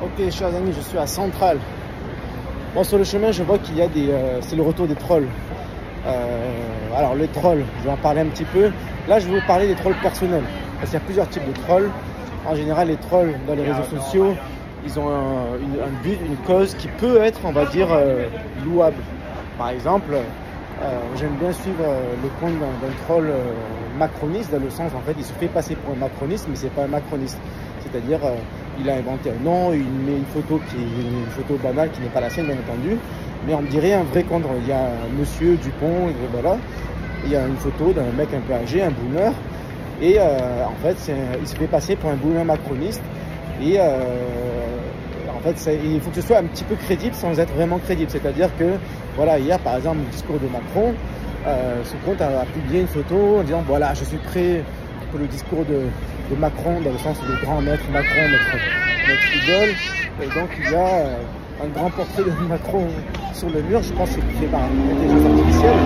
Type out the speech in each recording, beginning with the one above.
Ok, chers amis, je suis à Centrale. Bon, sur le chemin, je vois qu'il y a c'est le retour des trolls. Alors, les trolls, je vais en parler un petit peu. Là, je vais vous parler des trolls personnels. Parce qu'il y a plusieurs types de trolls. En général, les trolls dans les réseaux sociaux, ils ont un but, une cause qui peut être, on va dire, louable. Par exemple, j'aime bien suivre le compte d'un troll macroniste, dans le sens, en fait, il se fait passer pour un macroniste, mais c'est pas un macroniste. C'est-à-dire, il a inventé un nom, il met une photo qui est une photo banale, qui n'est pas la sienne, bien entendu, mais on dirait un vrai compte. Il y a Monsieur Dupont, et voilà, il y a une photo d'un mec un peu âgé, un boomer, et en fait, il se fait passer pour un boomer macroniste, et en fait, il faut que ce soit un petit peu crédible sans être vraiment crédible. C'est-à-dire que, voilà, hier, par exemple, le discours de Macron, ce compte a publié une photo en disant, voilà, je suis prêt pour le discours de Macron, dans le sens de grand maître Macron, notre idole. Et donc, il y a un grand portrait de Macron sur le mur, je pense que c'est fait par l'intelligence artificielle,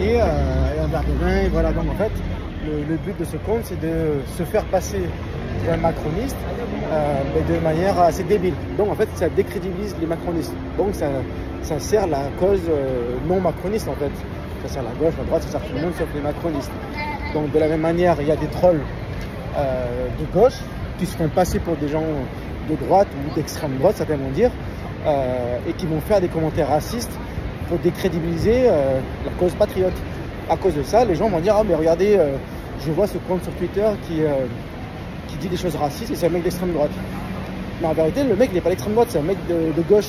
et un verre de vin. Et voilà, donc en fait, le but de ce compte, c'est de se faire passer pour un macroniste, mais de manière assez débile. Donc en fait, ça décrédibilise les macronistes. Donc ça sert la cause non macroniste, en fait. Ça sert la gauche, la droite, ça sert tout le monde sauf les macronistes. Donc de la même manière, il y a des trolls de gauche qui se font passer pour des gens de droite ou d'extrême droite, certains vont dire, et qui vont faire des commentaires racistes pour décrédibiliser la cause patriote. À cause de ça, les gens vont dire, ah mais regardez, je vois ce compte sur Twitter qui dit des choses racistes et c'est un mec d'extrême droite. Mais en vérité, le mec il n'est pas d'extrême droite, c'est un mec de gauche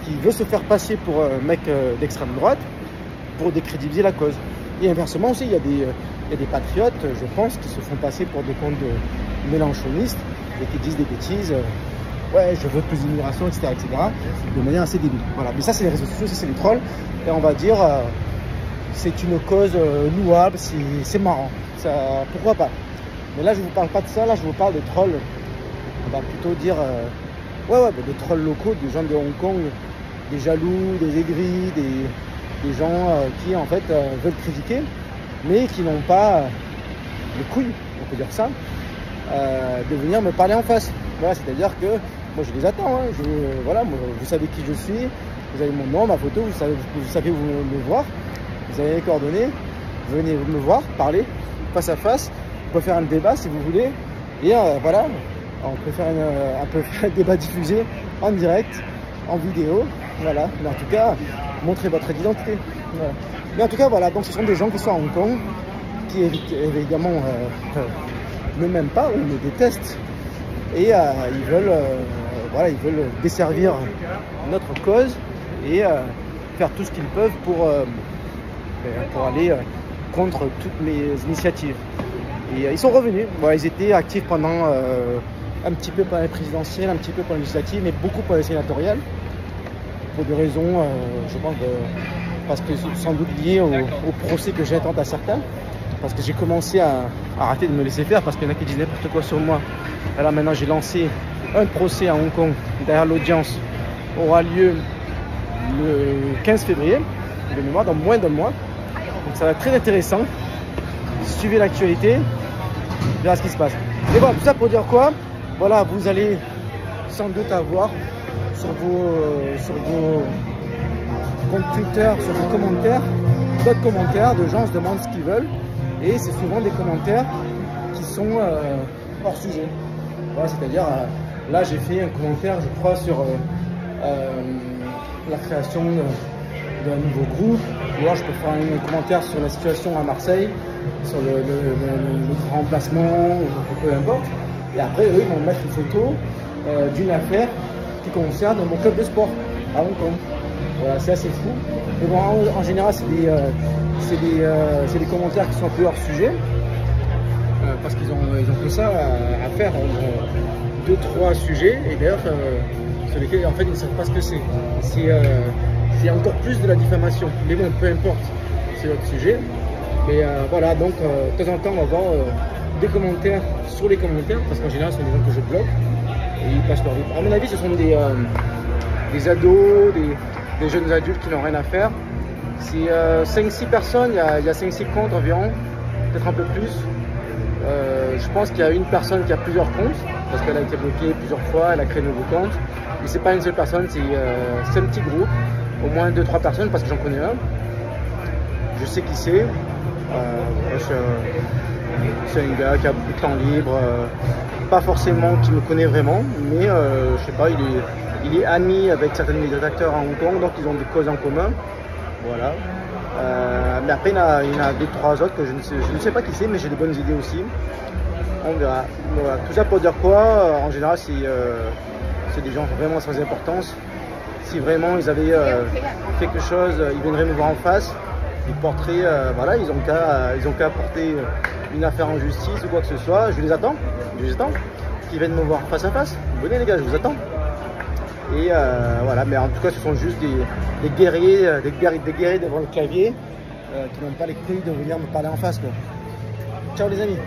qui veut se faire passer pour un mec d'extrême droite pour décrédibiliser la cause. Et inversement aussi, il y a des patriotes, je pense, qui se font passer pour des comptes mélanchonistes et qui disent des bêtises, ouais, je veux plus d'immigration, etc., de manière assez débile. Voilà. Mais ça, c'est les réseaux sociaux, ça, c'est les trolls. Et on va dire, c'est une cause louable, c'est marrant. Ça, pourquoi pas? Mais là, je ne vous parle pas de ça, là, je vous parle de trolls. On va plutôt dire, des trolls locaux, des gens de Hong Kong, des jaloux, des aigris, des gens qui, en fait, veulent critiquer, mais qui n'ont pas les couilles, on peut dire ça, de venir me parler en face. Voilà, c'est-à-dire que moi, je les attends. Hein. Voilà, moi, vous savez qui je suis, vous avez mon nom, ma photo, vous savez où me voir, vous avez les coordonnées, venez me voir, parler face à face. On peut faire un débat si vous voulez, et voilà, on peut faire un débat diffusé en direct, en vidéo, voilà. Mais en tout cas, montrez votre identité. Voilà. Mais en tout cas, voilà, donc ce sont des gens qui sont à Hong Kong, qui évidemment ne m'aiment pas ou me détestent, et ils veulent desservir notre cause et faire tout ce qu'ils peuvent pour aller contre toutes mes initiatives. Et ils sont revenus. Voilà, ils étaient actifs pendant un petit peu pendant les présidentielles, un petit peu pendant les législatives, mais beaucoup pendant les sénatoriales. Pour des raisons, je pense, parce que sans doute liées au procès que j'attends à certains. Parce que j'ai commencé à arrêter de me laisser faire, parce qu'il y en a qui disent n'importe quoi sur moi. Alors maintenant, j'ai lancé un procès à Hong Kong. D'ailleurs, l'audience aura lieu le 15 février, de mémoire, dans moins d'un mois. Donc ça va être très intéressant. Suivez l'actualité, verra ce qui se passe. Et bon, tout ça pour dire quoi? Voilà, vous allez sans doute avoir sur vos comptes Twitter, sur vos commentaires, d'autres commentaires de gens se demandent ce qu'ils veulent. Et c'est souvent des commentaires qui sont hors sujet. Voilà, c'est-à-dire, là j'ai fait un commentaire, je crois, sur la création d'un nouveau groupe. Ou alors je peux faire un commentaire sur la situation à Marseille, sur le grand remplacement, ou peu importe. Et après, eux, ils vont mettre une photo d'une affaire qui concerne mon club de sport à Hong Kong. Voilà, c'est assez fou. Mais bon, en général, c'est des commentaires qui sont un peu hors sujet, parce qu'ils ont que ça à faire, 2-3 sujets, et d'ailleurs, sur lesquels, en fait, ils ne savent pas ce que c'est. C'est encore plus de la diffamation. Mais bon, peu importe, c'est notre sujet. Mais voilà, donc de temps en temps, on va voir des commentaires sur les commentaires, parce qu'en général, ce sont des gens que je bloque, et ils passent leur vie. À mon avis, ce sont des ados, des jeunes adultes qui n'ont rien à faire. C'est 5-6 personnes, il y a 5-6 comptes environ, peut-être un peu plus. Je pense qu'il y a une personne qui a plusieurs comptes. parce qu'elle a été bloquée plusieurs fois, elle a créé de nouveaux comptes. Et c'est pas une seule personne, c'est un petit groupe, au moins 2-3 personnes parce que j'en connais un. Je sais qui c'est. C'est un gars qui a beaucoup de temps libre, pas forcément qui me connaît vraiment, mais je sais pas, il est ami avec certains acteurs à Hong Kong, donc ils ont des causes en commun. Voilà. Mais après, il y en a 2-3 autres que je ne sais pas qui c'est, mais j'ai des bonnes idées aussi. On verra. Voilà. Tout ça pour dire quoi, en général, c'est des gens vraiment sans importance. Si vraiment ils avaient quelque chose, ils viendraient me voir en face. Ils porteraient, voilà, ils ont qu'à porter une affaire en justice ou quoi que ce soit. Je les attends. Qu'ils viennent me voir face à face. Venez les gars, je vous attends. Et voilà, mais en tout cas, ce sont juste des guerriers, des guerriers devant le clavier qui n'ont pas les couilles de venir me parler en face, quoi. Ciao les amis.